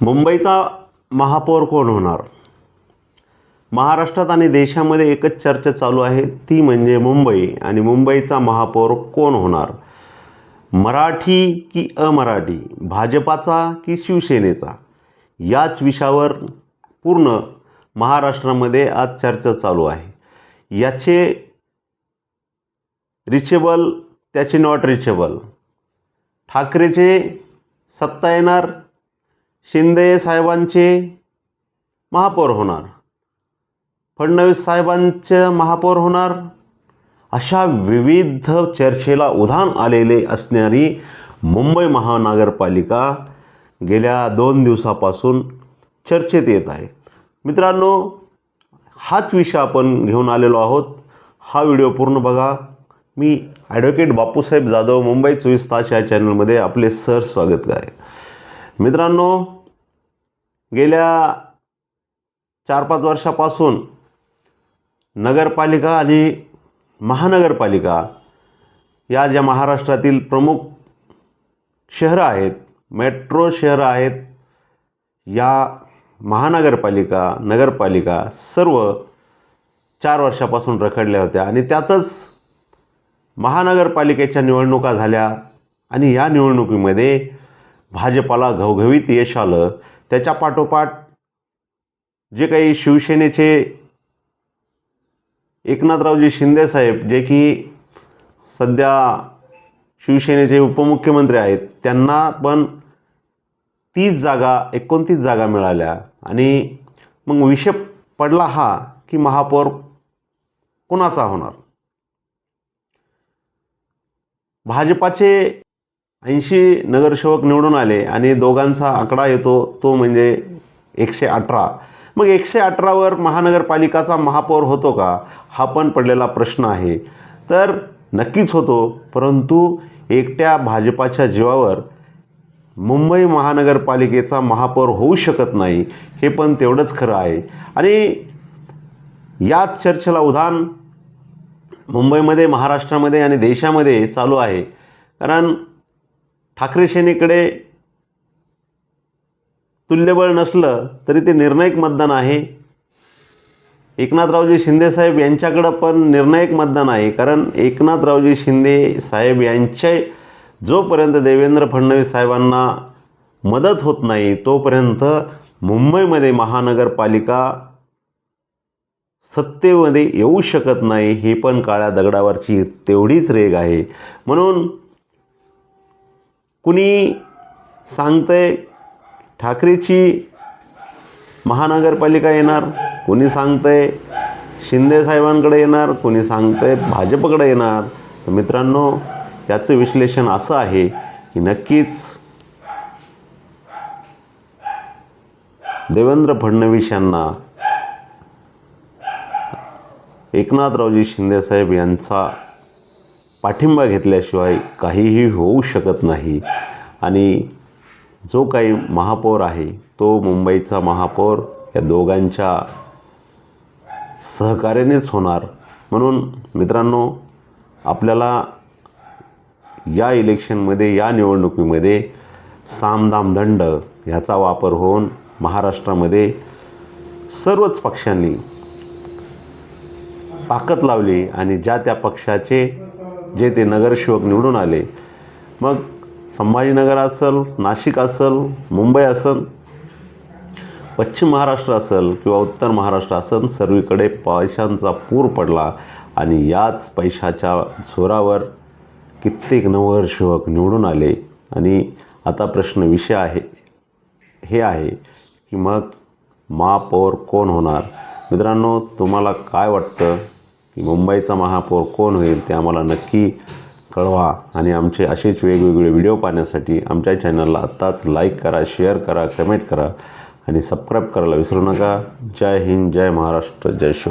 मुंबईचा महापौर कोण होणार? महाराष्ट्रात आणि देशामध्ये एकच चर्चा चालू आहे, ती म्हणजे मुंबई आणि मुंबईचा महापौर कोण होणार? मराठी की अमराठी, भाजपाचा की शिवसेनेचा, याच विषयावर पूर्ण महाराष्ट्रामध्ये आज चर्चा चालू आहे. याचे रिचेबल, त्याचे नॉट रिचेबल. ठाकरेचे सत्ता येणार, शिंदे साहेबांचे महापौर होणार, फडणवीस साहेबांचे महापौर होणार. अशा विविध चर्चेला उधाण आलेले असणारी मुंबई महानगरपालिका गेल्या 2 दिवसापासून चर्चेत येत आहे. मित्रांनो, हाच विषय आपण घेऊन आलेलो आहोत. हा व्हिडिओ पूर्ण बघा. मी ॲडव्होकेट बापूसाहेब जाधव, मुंबई 24 तास या चॅनलमध्ये आपले स्वागत आहे. मित्रांनो, गेल्या 4-5 वर्षापासून नगरपालिका आणि महानगरपालिका या ज्या महाराष्ट्रातील प्रमुख शहरं आहेत, मेट्रो शहरं आहेत, या महानगरपालिका, नगरपालिका सर्व 4 वर्षापासून रखडल्या होत्या आणि त्यातच महानगरपालिकेच्या निवडणुका झाल्या आणि या निवडणुकीमध्ये भाजपाला घवघवीत यश आलं. त्याच्या पाठोपाठ जे काही शिवसेनेचे एकनाथरावजी शिंदे साहेब, जे की सध्या शिवसेनेचे उपमुख्यमंत्री आहेत, त्यांना पण 29 जागा मिळाल्या आणि मग विषय पडला हा की महापौर कोणाचा होणार. भाजपाचे 80 नगरसेवक निवडून आले आणि दोघांचा आकडा येतो तो म्हणजे 118. मग 118वर महानगरपालिकाचा महापौर होतो का, हा पण पडलेला प्रश्न आहे. तर नक्कीच होतो, परंतु एकट्या भाजपाच्या जीवावर मुंबई महानगरपालिकेचा महापौर होऊ शकत नाही, हे पण तेवढंच खरं आहे. आणि याच चर्चेला उधाण मुंबईमध्ये, महाराष्ट्रामध्ये आणि देशामध्ये चालू आहे. कारण ठाकरे सेनेकडे तुल्यबळ नसलं तरी ते निर्णायक मतदान आहे. एकनाथरावजी शिंदे साहेब यांच्याकडं पण निर्णायक मतदान आहे. कारण एकनाथरावजी शिंदे साहेब यांचे जोपर्यंत देवेंद्र फडणवीस साहेबांना मदत होत नाही तोपर्यंत मुंबईमध्ये महानगरपालिका सत्तेमध्ये येऊ शकत नाही, ही पण काळ्या दगडावरची तेवढीच रेघ आहे. म्हणून कुणी सांगतंय ठाकरेची महानगरपालिका येणार, कुणी सांगतंय शिंदे साहेबांकडे येणार, कुणी सांगतंय भाजपकडे येणार. तर मित्रांनो, त्याचं विश्लेषण असं आहे की नक्कीच देवेंद्र फडणवीस यांना एकनाथरावजी शिंदे साहेब यांचा पाठिंबा घेतल्याशिवाय काहीही होऊ शकत नाही. आणि जो काही महापौर आहे तो मुंबईचा महापौर या दोघांच्या सहकार्यानेच होणार. म्हणून मित्रांनो, आपल्याला या इलेक्शनमध्ये, या निवडणुकीमध्ये सामदाम दंड ह्याचा वापर होऊन महाराष्ट्रामध्ये सर्वच पक्षांनी ताकद लावली आणि ज्या त्या पक्षाचे जे ते नगरसेवक निवडून आले, मग संभाजीनगर असेल, नाशिक असेल, मुंबई असेल, पश्चिम महाराष्ट्र असेल किंवा उत्तर महाराष्ट्र असेल, सर्वीकडे पैशांचा पूर पडला आणि याच पैशाच्या जोरावर कित्येक नगरसेवक निवडून आले. आणि आता विषय हे आहे की मग महापौर कोण होणार? मित्रांनो, तुम्हाला काय वाटतं की मुंबईचा महापौर कोण होईल ते आम्हाला नक्की कळवा. आणि आमचे असेच वेगवेगळे व्हिडिओ पाहण्यासाठी आमच्या चॅनलला आत्ताच लाईक करा, शेअर करा, कमेंट करा आणि सबस्क्राईब करायला विसरू नका. जय हिंद, जय महाराष्ट्र, जय शिव.